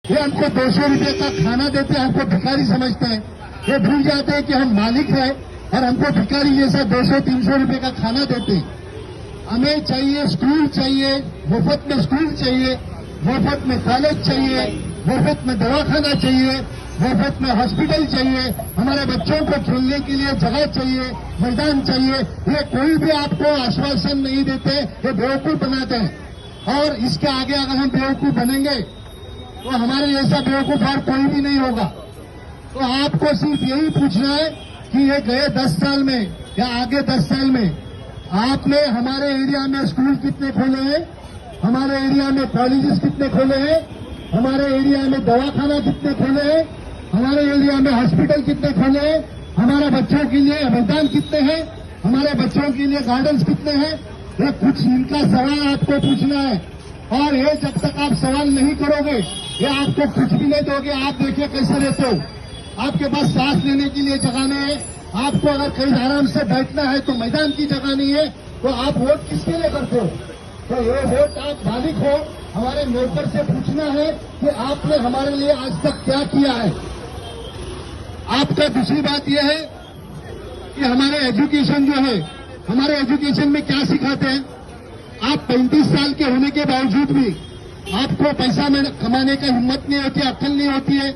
ये हमको 200 रुपये का खाना देते हैं, हमको भिखारी समझते हैं। ये भूल जाते हैं कि हम मालिक हैं और हमको भिखारी जैसा 200-300 रुपये का खाना देते हैं। हमें चाहिए स्कूल चाहिए, मुफ्त में स्कूल चाहिए, मुफ्त में कॉलेज चाहिए, मुफ्त में दवाखाना चाहिए, मुफ्त में हॉस्पिटल चाहिए, हमारे बच्चों को खेलने के लिए जगह चाहिए, मैदान चाहिए। ये कोई भी आपको आश्वासन नहीं देते, ये बेवकूफ बनाते हैं। और इसके आगे अगर हम बेवकूफ बनेंगे तो हमारे जैसा बेवकूफ और कोई भी नहीं होगा। तो आपको सिर्फ यही पूछना है कि ये गए 10 साल में या आगे 10 साल में आपने हमारे एरिया में स्कूल कितने खोले हैं, हमारे एरिया में कॉलेजेस कितने खोले हैं, हमारे एरिया में दवाखाना कितने खोले हैं, हमारे एरिया में हॉस्पिटल कितने खोले हैं, हमारे बच्चों के लिए मैदान कितने हैं, हमारे बच्चों के लिए गार्डन्स कितने हैं। ये कुछ इनका सवाल आपको पूछना है। और ये जब तक आप सवाल नहीं करोगे, ये आपको कुछ भी नहीं दोगे। आप देखिए कैसे रहते हो, आपके पास सांस लेने के लिए जगह नहीं है, आपको अगर कहीं आराम से बैठना है तो मैदान की जगह नहीं है, तो आप वोट किसके लिए करते हो? तो ये वोट आप मालिक हो, हमारे नौकर से पूछना है कि आपने हमारे लिए आज तक क्या किया है। आपका दूसरी बात यह है कि हमारे एजुकेशन जो है, हमारे एजुकेशन में क्या सिखाते हैं? आप 35 साल के होने के बावजूद भी आपको पैसा कमाने का हिम्मत नहीं होती, अक्ल नहीं होती है,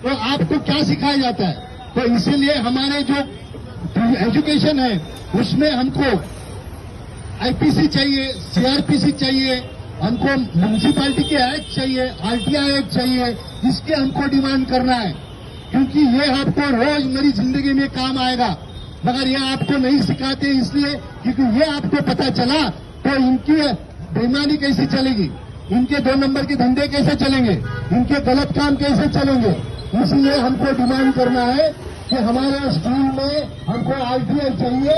तो आपको क्या सिखाया जाता है? तो इसीलिए हमारे जो एजुकेशन है उसमें हमको आईपीसी चाहिए, सीआरपीसी चाहिए, हमको म्यूनिसिपैलिटी के एक्ट चाहिए, आरटीआई एक्ट चाहिए, इसके हमको डिमांड करना है। क्योंकि ये आपको रोजमर्रा जिंदगी में काम आएगा, मगर ये आपको नहीं सिखाते इसलिए क्योंकि ये आपको पता चला तो इनकी बेईमानी कैसे चलेगी, इनके 2 नंबर के धंधे कैसे चलेंगे, इनके गलत काम कैसे चलेंगे। इसलिए हमको डिमांड करना है कि हमारे स्कूल में हमको आरटीआई चाहिए,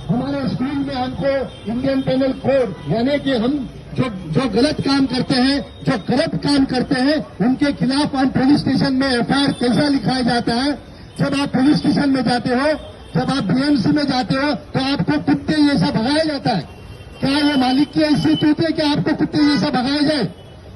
हमारे स्कूल में हमको इंडियन पेनल कोड, यानी कि हम जो गलत काम करते हैं उनके खिलाफ हम पुलिस स्टेशन में एफआईआर कैसा लिखाया जाता है। जब आप पुलिस स्टेशन में जाते हो, जब आप बीएमसी में जाते हो तो आपको कुत्ते जैसा भगाया जाता है। क्या ये मालिक की हैसियत होती है कि आपको कुत्ते जैसा भगाया जाए?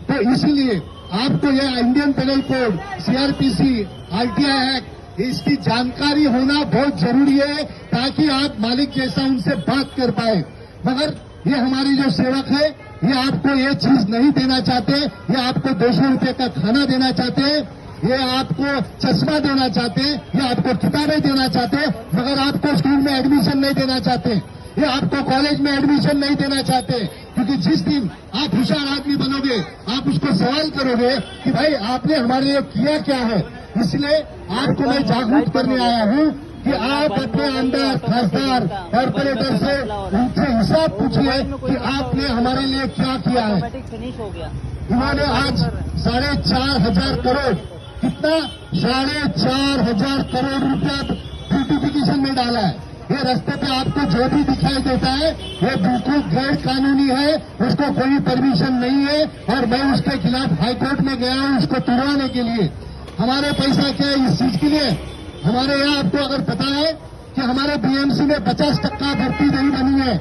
तो इसीलिए आपको यह Indian Penal Code, CrPC, RTI Act, इसकी जानकारी होना बहुत जरूरी है ताकि आप मालिक जैसा उनसे बात कर पाए। मगर ये हमारी जो सेवक है ये आपको ये चीज नहीं देना चाहते, ये आपको 200 रुपये का खाना देना चाहते हैं, ये आपको चश्मा देना चाहते हैं, ये आपको किताबें देना चाहते हैं, मगर आपको स्कूल में एडमिशन नहीं देना चाहते, ये आपको कॉलेज में एडमिशन नहीं देना चाहते। क्योंकि जिस दिन आप होशियार आदमी बनोगे, आप उसको सवाल करोगे कि भाई आपने हमारे लिए किया क्या है। इसलिए आपको मैं जागरूक करने आया हूं कि आप अपने अंदर खासदार कॉर्पोरेटर से उनसे हिसाब पूछिए कि आपने हमारे लिए क्या किया है। उन्होंने आज 4,500 करोड़, कितना 4,500 करोड़ रुपया ब्यूटिफिकेशन में डाला है। ये रास्ते पे आपको जो भी दिखाई देता है ये बिल्कुल गैर कानूनी है, उसको कोई परमिशन नहीं है और मैं उसके खिलाफ हाईकोर्ट में गया हूं उसको तुड़वाने के लिए। हमारे पैसा क्या है इस चीज के लिए? हमारे यहाँ आपको अगर पता है कि हमारे बीएमसी में 50% भर्ती नहीं बनी है,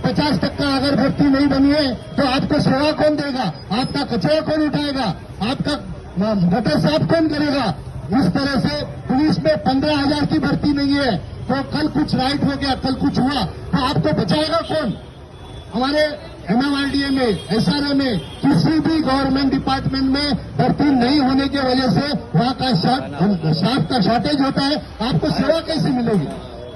50% अगर भर्ती नहीं बनी है तो आपको सेवा कौन देगा, आपका कचरा कौन उठाएगा, आपका गटर साफ कौन करेगा? इस तरह से पुलिस में 15,000 की भर्ती नहीं है तो कल कुछ राइट हो गया, कल कुछ हुआ तो आपको बचाएगा कौन? हमारे एमएमआरडीए में, एसआरए में, किसी भी गवर्नमेंट डिपार्टमेंट में भर्ती नहीं होने की वजह से वहां का स्टाफ का शॉर्टेज होता है, आपको सेवा कैसे मिलेगी?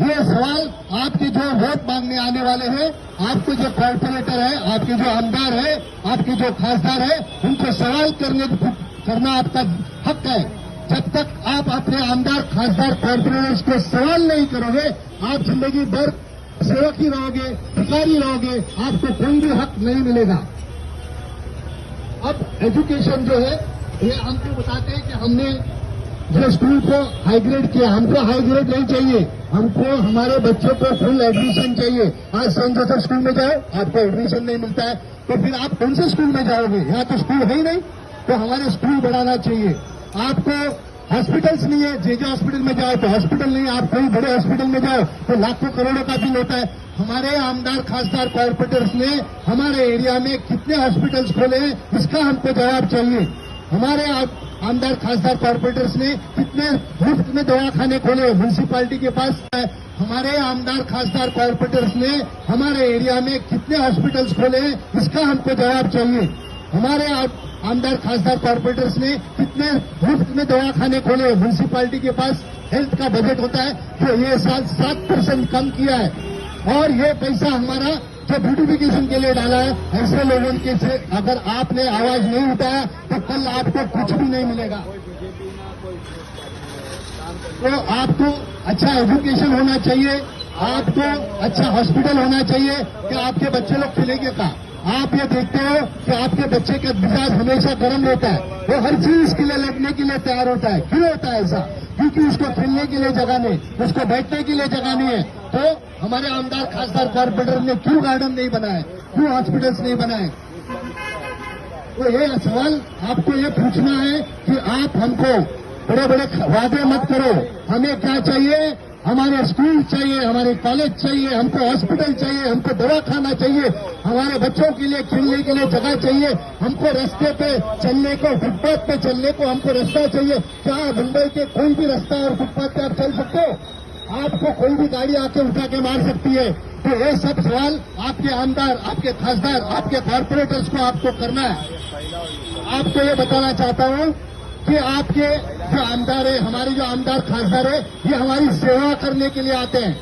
ये सवाल आपके जो वोट मांगने आने वाले हैं, आपके जो कॉर्पोरेटर है, आपके जो आमदार है, आपके जो खासदार है, उनको सवाल करना आपका हक है। जब तक आप अपने आमदार, खासदार, कॉर्पोरेटर्स को सवाल नहीं करोगे, आप जिंदगी भर सेवक ही रहोगे, भिखारी रहोगे, आपको कोई भी हक नहीं मिलेगा। अब एजुकेशन जो है ये हमको बताते हैं कि हमने जो स्कूल को हाई ग्रेड किया, हमको हाई ग्रेड नहीं चाहिए, हमको हमारे बच्चों को फुल एडमिशन चाहिए। आज सेंट जोसेफ स्कूल में जाओ, आपको एडमिशन नहीं मिलता है तो फिर आप कौन से स्कूल में जाओगे? यहाँ तो स्कूल है ही नहीं। तो हमारे स्कूल बढ़ाना चाहिए। आपको हॉस्पिटल्स नहीं है, जे हॉस्पिटल में जाओ तो हॉस्पिटल नहीं, आप कोई बड़े हॉस्पिटल में जाओ तो लाखों करोड़ों का बिल होता है। हमारे आमदार, खासदार, कॉर्पोरेटर्स ने हमारे एरिया में कितने हॉस्पिटल्स खोले हैं इसका हमको जवाब चाहिए। हमारे आमदार खासदार कॉर्पोरेटर्स ने कितने मुफ्त में दवाखाने खोले म्यूनिसिपालिटी के पास है। हमारे आमदार खासदार कॉर्पोरेटर्स ने हमारे एरिया में कितने हॉस्पिटल्स खोले इसका हमको जवाब चाहिए। हमारे आमदार खासदार कॉर्पोरेटर्स ने कितने मुफ्त में दवाखाने खोले म्यूनिसिपालिटी के पास हेल्थ का बजट होता है जो ये साल 7% कम किया है। और ये पैसा हमारा जो ब्यूटिफिकेशन के लिए डाला है, ऐसे लोगों के से अगर आपने आवाज नहीं उठाया तो कल आपको कुछ भी नहीं मिलेगा। तो आपको अच्छा एजुकेशन होना चाहिए, आपको अच्छा हॉस्पिटल होना चाहिए कि आपके बच्चे लोग खेलेंगे का। आप ये देखते हो कि आपके बच्चे का मिजाज हमेशा गर्म रहता है, वो हर चीज के लिए लड़ने के लिए तैयार होता है। क्यों होता है ऐसा? क्योंकि उसको खेलने के लिए जगह नहीं, उसको बैठने के लिए जगह नहीं है। तो हमारे आमदार खासदार कॉर्पोरेटर ने क्यों गार्डन नहीं बनाए, क्यों हॉस्पिटल्स नहीं बनाए? तो ये सवाल आपको ये पूछना है कि आप हमको बड़े बड़े वादे मत करो। हमें क्या चाहिए? हमारे स्कूल चाहिए, हमारे कॉलेज चाहिए, हमको हॉस्पिटल चाहिए, हमको दवाखाना चाहिए, हमारे बच्चों के लिए खेलने के लिए जगह चाहिए, हमको रास्ते पे चलने को, फुटपाथ पे चलने को हमको रास्ता चाहिए। क्या मुंबई के कोई भी रास्ता और फुटपाथ पे आप चल सकते हो? आपको कोई भी गाड़ी आके उठा के मार सकती है। तो ये सब सवाल आपके आमदार, आपके खासदार, आपके कॉर्पोरेटर्स को आपको करना है। आपको ये बताना चाहता हूं कि आपके जो आमदार है, हमारे जो आमदार खासदार है, ये हमारी सेवा करने के लिए आते हैं,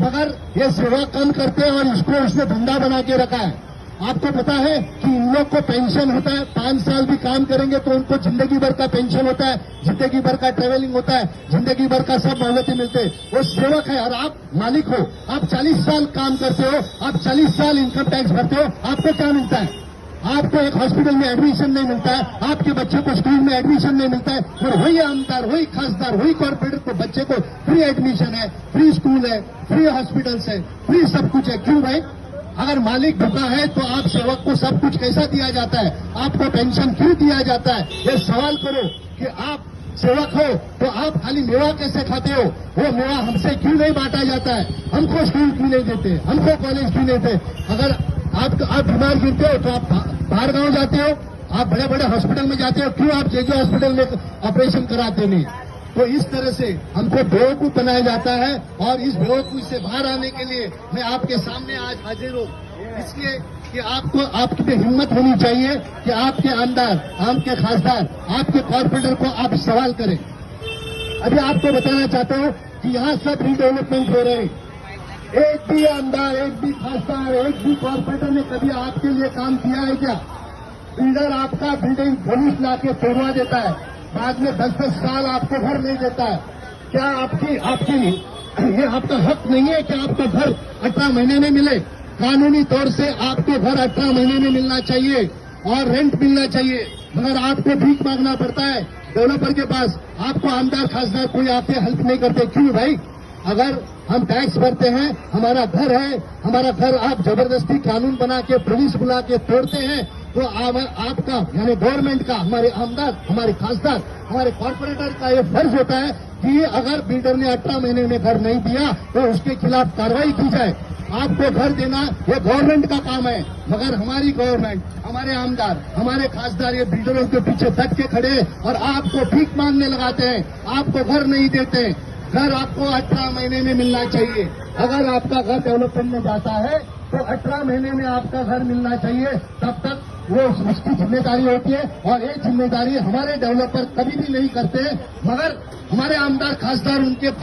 मगर ये सेवा कम करते हैं और इसको उसने धंधा बना के रखा है। आपको पता है कि इन लोग को पेंशन होता है, 5 साल भी काम करेंगे तो उनको जिंदगी भर का पेंशन होता है, जिंदगी भर का ट्रेवलिंग होता है, जिंदगी भर का सब मोहलतें मिलते हैं। वो सेवक है और आप मालिक हो। आप 40 साल काम करते हो, आप 40 साल इनकम टैक्स भरते हो, आपको क्या मिलता है? आपको एक हॉस्पिटल में एडमिशन नहीं मिलता है, आपके बच्चे को स्कूल में एडमिशन नहीं मिलता है। और वही आमदार, वही खासदार, वही कॉर्पोरेटर को बच्चे को फ्री एडमिशन है, फ्री स्कूल है, फ्री हॉस्पिटल्स है, फ्री सब कुछ है। क्यों भाई? अगर मालिक भूखा है तो आप सेवक को सब कुछ कैसा दिया जाता है? आपको पेंशन क्यों दिया जाता है? ये सवाल करो कि आप सेवक हो तो आप खाली मेवा कैसे खाते हो? वो मेवा हमसे क्यों नहीं बांटा जाता है? हमको स्कूल क्यों नहीं देते? हमको कॉलेज क्यों नहीं देते? अगर आप बीमार गिरते हो तो आप बाहर गांव जाते हो, आप बड़े बड़े हॉस्पिटल में जाते हो, क्यों आप जेजे हॉस्पिटल में ऑपरेशन कराते नहीं? तो इस तरह से हमको बेवकूफ बनाया जाता है और इस बेवकूफ से बाहर आने के लिए मैं आपके सामने आज हाजिर हूं, इसलिए कि आपको आपकी पे हिम्मत होनी चाहिए कि आपके आमदार, आपके खासदार, आपके कॉर्पोरेटर को आप सवाल करें। अभी आपको बताना चाहता हूं कि यहाँ सब रीडेवलपमेंट हो रहे हैं। एक भी आमदार, एक भी खासदार, एक भी कॉर्पोरेटर ने कभी आपके लिए काम किया है क्या? बिल्डर आपका बिल्डिंग पुलिस लाके तोड़वा देता है, बाद में 10-10 साल आपको घर नहीं देता है। क्या आपकी ये आपका हक नहीं है कि आपको घर 18 महीने में मिले? कानूनी तौर से आपको घर 18 महीने में मिलना चाहिए और रेंट मिलना चाहिए, मगर आपको भीख मांगना पड़ता है डेवलपर के पास। आपको आमदार खासदार कोई आपसे हेल्प नहीं करते। क्यों भाई? अगर हम टैक्स भरते हैं, हमारा घर है, हमारा घर आप जबरदस्ती कानून बना के पुलिस बुला के तोड़ते हैं, तो आपका यानी गवर्नमेंट का, हमारे आमदार, हमारे खासदार, हमारे कॉर्पोरेटर का ये फर्ज होता है कि अगर बिल्डर ने 18 महीने में घर नहीं दिया तो उसके खिलाफ कार्रवाई की जाए। आपको घर देना ये गवर्नमेंट का काम है, मगर हमारी गवर्नमेंट, हमारे आमदार, हमारे खासदार ये बिल्डरों के पीछे डट के खड़े और आपको भीख मांगने लगाते हैं, आपको घर नहीं देते। घर आपको 18 महीने में मिलना चाहिए। अगर आपका घर डेवलपमेंट में जाता है तो 18 महीने में आपका घर मिलना चाहिए, तब तक वो उसकी जिम्मेदारी होती है। और ये जिम्मेदारी हमारे डेवलपर कभी भी नहीं करते, मगर हमारे आमदार खासदार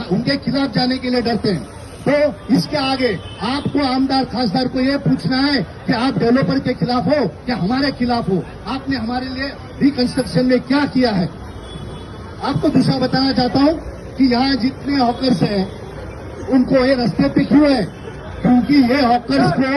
उनके खिलाफ जाने के लिए डरते हैं। तो इसके आगे आपको आमदार खासदार को ये पूछना है कि आप डेवलपर के खिलाफ हो या हमारे खिलाफ हो? आपने हमारे लिए रिकंस्ट्रक्शन में क्या किया है? आपको दूसरा बताना चाहता हूं कि यहाँ जितने हॉकर्स हैं उनको ये रास्ते पे क्यों है? क्योंकि ये हॉकर्स को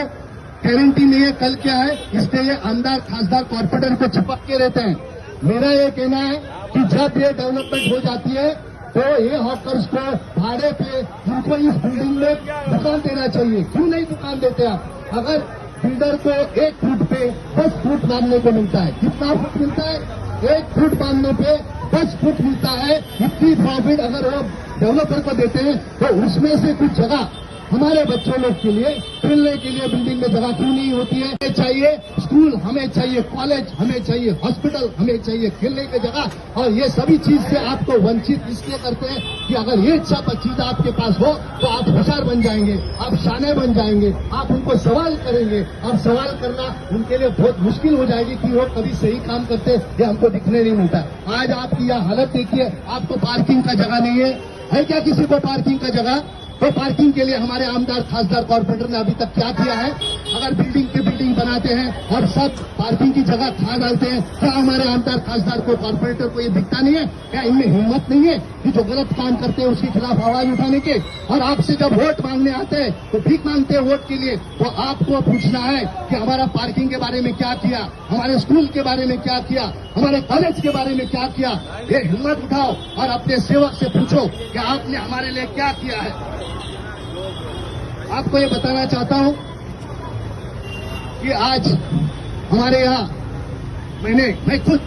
गारंटी नहीं है कल क्या है, इसलिए ये आमदार खासदार कॉर्पोरेटर को चिपक के रहते हैं। मेरा ये कहना है कि जब ये डेवलपमेंट हो जाती है तो ये हॉकर्स को भाड़े पे उनको इस बिल्डिंग में दुकान देना चाहिए। क्यों नहीं दुकान देते आप? अगर बिल्डर को 1 फुट पे 10 फुट बांधने को मिलता है, कितना फुट मिलता है? 1 फुट बांधने पे 10 फुट मिलता है। इतनी प्रॉफिट अगर वो डेवलपर को देते हैं तो उसमें से कुछ जगह हमारे बच्चों लोग के लिए खेलने के लिए बिल्डिंग में जगह क्यों नहीं होती है? हमें चाहिए स्कूल, हमें चाहिए कॉलेज, हमें चाहिए हॉस्पिटल, हमें चाहिए खेलने की जगह। और ये सभी चीज से आपको वंचित इसलिए करते हैं कि अगर ये सब चीज आपके पास हो तो आप होशियार बन जाएंगे, आप शाने बन जाएंगे, आप उनको सवाल करेंगे। अब सवाल करना उनके लिए बहुत मुश्किल हो जाएगी कि वो कभी सही काम करते ये हमको दिखने नहीं मिलता। आज आपकी यह हालत देखिए, आपको पार्किंग का जगह नहीं है क्या किसी को पार्किंग का जगह? तो पार्किंग के लिए हमारे आमदार खासदार कॉर्पोरेटर ने अभी तक क्या किया है? अगर बिल्डिंग की बिल्डिंग बनाते हैं और सब पार्किंग की जगह खा डालते हैं, क्या हमारे आमदार खासदार को कॉर्पोरेटर को ये दिखता नहीं है? क्या इनमें हिम्मत नहीं है कि जो गलत काम करते हैं उसके खिलाफ आवाज उठाने के? और आपसे जब वोट मांगने आते हैं तो भीख मांगते हैं वोट के लिए, तो आपको पूछना है कि हमारा पार्किंग के बारे में क्या किया, हमारे स्कूल के बारे में क्या किया, हमारे कॉलेज के बारे में क्या किया? ये हिम्मत उठाओ और अपने सेवक से पूछो कि आपने हमारे लिए क्या किया है। आपको ये बताना चाहता हूं कि आज हमारे यहाँ मैं खुद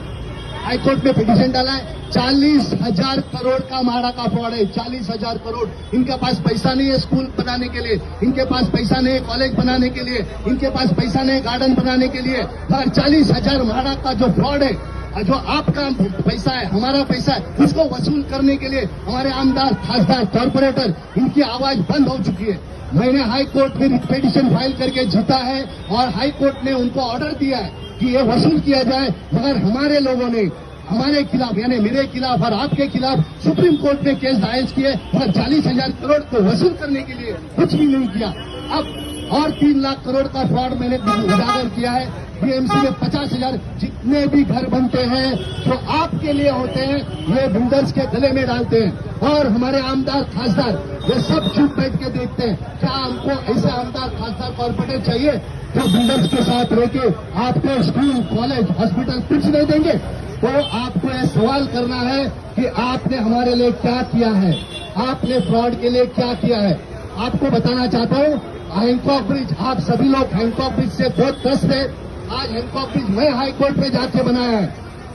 हाईकोर्ट में पिटीशन डाला है। 40,000 करोड़ का माड़ा का फ्रॉड है, 40,000 करोड़। इनके पास पैसा नहीं है स्कूल बनाने के लिए, इनके पास पैसा नहीं है कॉलेज बनाने के लिए, इनके पास पैसा नहीं है गार्डन बनाने के लिए। और 40,000 माड़ा का जो फ्रॉड है, जो आपका पैसा है, हमारा पैसा है, उसको वसूल करने के लिए हमारे आमदार खासदार कॉर्पोरेटर इनकी आवाज बंद हो चुकी है। मैंने हाई कोर्ट में पिटीशन फाइल करके जीता है और हाई कोर्ट ने उनको ऑर्डर दिया है कि ये वसूल किया जाए, मगर हमारे लोगों ने हमारे खिलाफ यानी मेरे खिलाफ और आपके खिलाफ सुप्रीम कोर्ट में केस दायर किए, मगर 40,000 करोड़ को वसूल करने के लिए कुछ भी नहीं किया। अब और 3 लाख करोड़ का फ्रॉड मैंने उजागर किया है। बीएमसी में 50,000 जितने भी घर बनते हैं जो आपके लिए होते हैं, ये बिल्डर्स के गले में डालते हैं। और हमारे आमदार खासदार ये सब चुप बैठ के देखते हैं। क्या हमको ऐसे आमदार खासदार कॉर्पोरेटर चाहिए जो बिल्डर्स के साथ रहकर आपको स्कूल कॉलेज हॉस्पिटल कुछ नहीं देंगे? तो आपको यह सवाल करना है कि आपने हमारे लिए क्या किया है, आपने फ्रॉड के लिए क्या किया है। आपको बताना चाहता हूं, हैंकॉक ब्रिज, आप सभी लोग हैंकॉक ब्रिज से बहुत त्रस्त है। आज हैंकॉक ब्रिज मैं हाईकोर्ट में जाके बनाया है।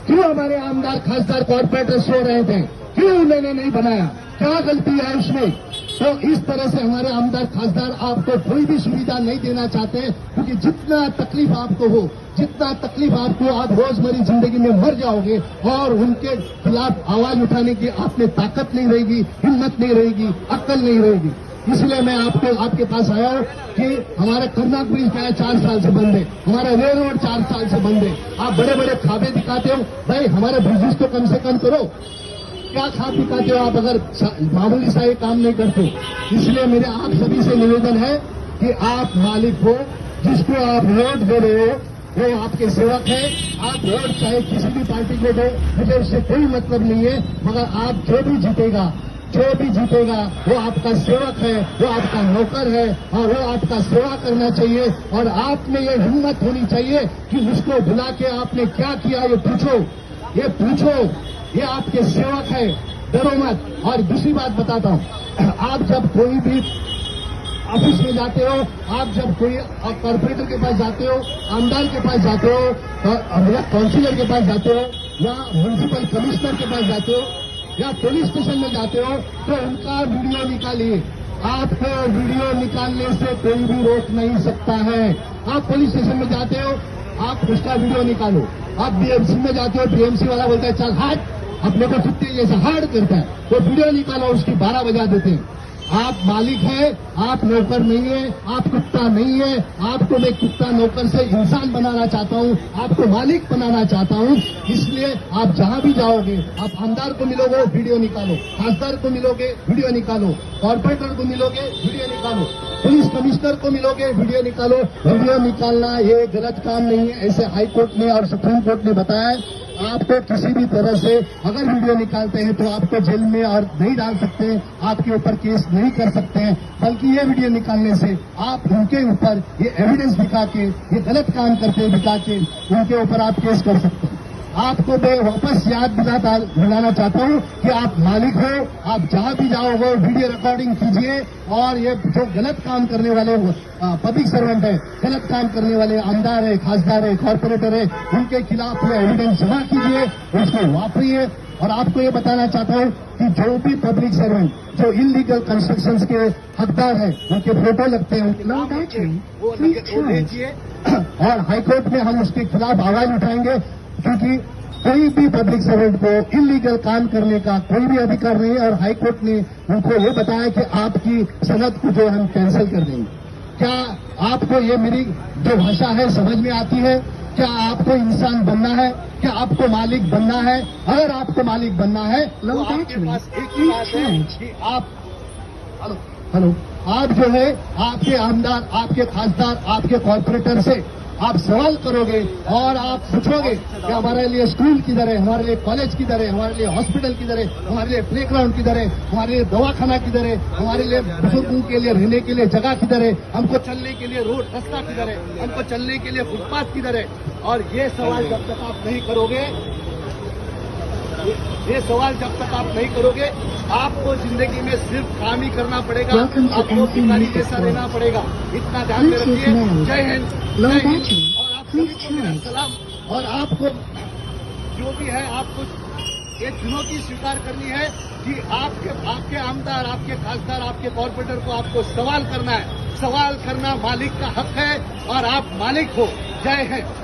क्यों हमारे आमदार खासदार कॉर्पोरेटर सो रहे थे? क्यों उन्होंने नहीं बनाया? क्या गलती है उसमें? तो इस तरह से हमारे आमदार खासदार आपको कोई भी सुविधा नहीं देना चाहते, क्योंकि जितना तकलीफ आपको हो, जितना तकलीफ आपको, आप रोजमर्रा जिंदगी में मर जाओगे और उनके खिलाफ आवाज उठाने की आप में ताकत नहीं रहेगी, हिम्मत नहीं रहेगी, अक्ल नहीं रहेगी। इसलिए मैं आपके पास आया हूं कि हमारा कर्नाक ब्रिज क्या है 4 साल से बंद है, हमारा रेल रोड 4 साल से बंद है। आप बड़े बड़े खाबे दिखाते हो, भाई हमारे ब्रिजेस तो कम से कम करो। क्या खाब दिखाते हो आप अगर मामूली सा ये काम नहीं करते? इसलिए मेरे आप सभी से निवेदन है कि आप मालिक हो, जिसको आप वोट दे रहे हो वो आपके सेवक है। आप वोट चाहे किसी भी पार्टी को दो, मुझे उससे कोई मतलब नहीं है, मगर आप जो भी जीतेगा वो आपका सेवक है, वो आपका नौकर है और वो आपका सेवा करना चाहिए। और आप में ये हिम्मत होनी चाहिए कि उसको बुला के आपने क्या किया ये पूछो, ये आपके सेवक है, डरो मत। और दूसरी बात बताता हूं, आप जब कोई भी ऑफिस में जाते हो, आप जब कोई कॉर्पोरेटर के पास जाते हो, आमदार के पास जाते हो, या काउंसिलर के पास जाते हो, या म्यूनिसिपल कमिश्नर के पास जाते हो, या पुलिस स्टेशन में जाते हो, तो उनका वीडियो निकालिए। आपको वीडियो निकालने से कोई भी रोक नहीं सकता है। आप पुलिस स्टेशन में जाते हो, आप उसका वीडियो निकालो। आप बीएमसी में जाते हो, बीएमसी वाला बोलता है चल हट, अपने को छुट्टी जैसा हट करता है, तो वीडियो निकालो, उसकी 12 बजा देते हैं। आप मालिक हैं, आप नौकर नहीं है, आप कुत्ता नहीं है। आपको मैं कुत्ता नौकर से इंसान बनाना चाहता हूं, आपको मालिक बनाना चाहता हूं। इसलिए आप जहां भी जाओगे, आप आमदार को मिलोगे वीडियो निकालो, खासदार को मिलोगे वीडियो निकालो, कॉर्पोरेटर को मिलोगे वीडियो निकालो, पुलिस कमिश्नर को मिलोगे वीडियो निकालो। वीडियो निकालना ये गलत काम नहीं है, ऐसे हाईकोर्ट ने और सुप्रीम कोर्ट ने बताया है। आपको किसी भी तरह से अगर वीडियो निकालते हैं तो आपको जेल में और नहीं डाल सकते, आपके ऊपर केस नहीं कर सकते हैं, बल्कि ये वीडियो निकालने से आप उनके ऊपर ये एविडेंस दिखा के, ये गलत काम करते दिखा के उनके ऊपर आप केस कर सकते हैं। आपको मैं वापस याद दिलाना चाहता हूं कि आप मालिक हो, आप जहां भी जाओगे वीडियो रिकॉर्डिंग कीजिए और ये जो गलत काम करने वाले पब्लिक सर्वेंट है, गलत काम करने वाले आमदार है, खासदार है, कॉर्पोरेटर है, उनके खिलाफ ये एविडेंस जमा कीजिए, उसको वापरिए। और आपको ये बताना चाहता हूं कि जो भी पब्लिक सर्वेंट जो इलीगल कंस्ट्रक्शंस के हकदार है, उनके फोटो लगते हैं, उनके नाम लगते हैं, वो लीजिए और हाईकोर्ट में हम उसके खिलाफ आवाज उठाएंगे, क्योंकि कोई भी पब्लिक सर्वेंट को इलीगल काम करने का कोई भी अधिकार नहीं है। और हाईकोर्ट ने उनको ये बताया कि आपकी सनद को जो हम कैंसिल कर देंगे। क्या आपको ये मेरी जो भाषा है समझ में आती है? क्या आपको इंसान बनना है? क्या आपको मालिक बनना है? अगर आपको मालिक बनना है तो आपके पास एक ही बात है कि आप हेलो आप जो है आपके आमदार, आपके खासदार, आपके कॉर्पोरेटर से आप सवाल करोगे और आप पूछोगे कि हमारे लिए स्कूल किधर है, हमारे लिए कॉलेज किधर है, हमारे लिए हॉस्पिटल किधर है, हमारे लिए प्लेग्राउंड किधर है, हमारे लिए दवाखाना किधर है, हमारे लिए बुजुर्गों के लिए रहने के लिए जगह किधर है, हमको चलने के लिए रोड रास्ता किधर है, हमको चलने के लिए फुटपाथ किधर है। और ये सवाल जब तक आप नहीं करोगे, ये सवाल जब तक आप नहीं करोगे, आपको जिंदगी में सिर्फ काम ही करना पड़ेगा, आपको भिखारी जैसा रहना पड़ेगा। इतना ध्यान में रखिए। जय हिंद, जय हिंद। और आप सभी को मेरा सलाम। और आपको जो भी है, आपको ये चुनौती स्वीकार करनी है कि आपके आमदार, आपके खासदार, आपके कॉर्पोरेटर को आपको सवाल करना है। सवाल करना मालिक का हक है और आप मालिक हो। जय हिंद।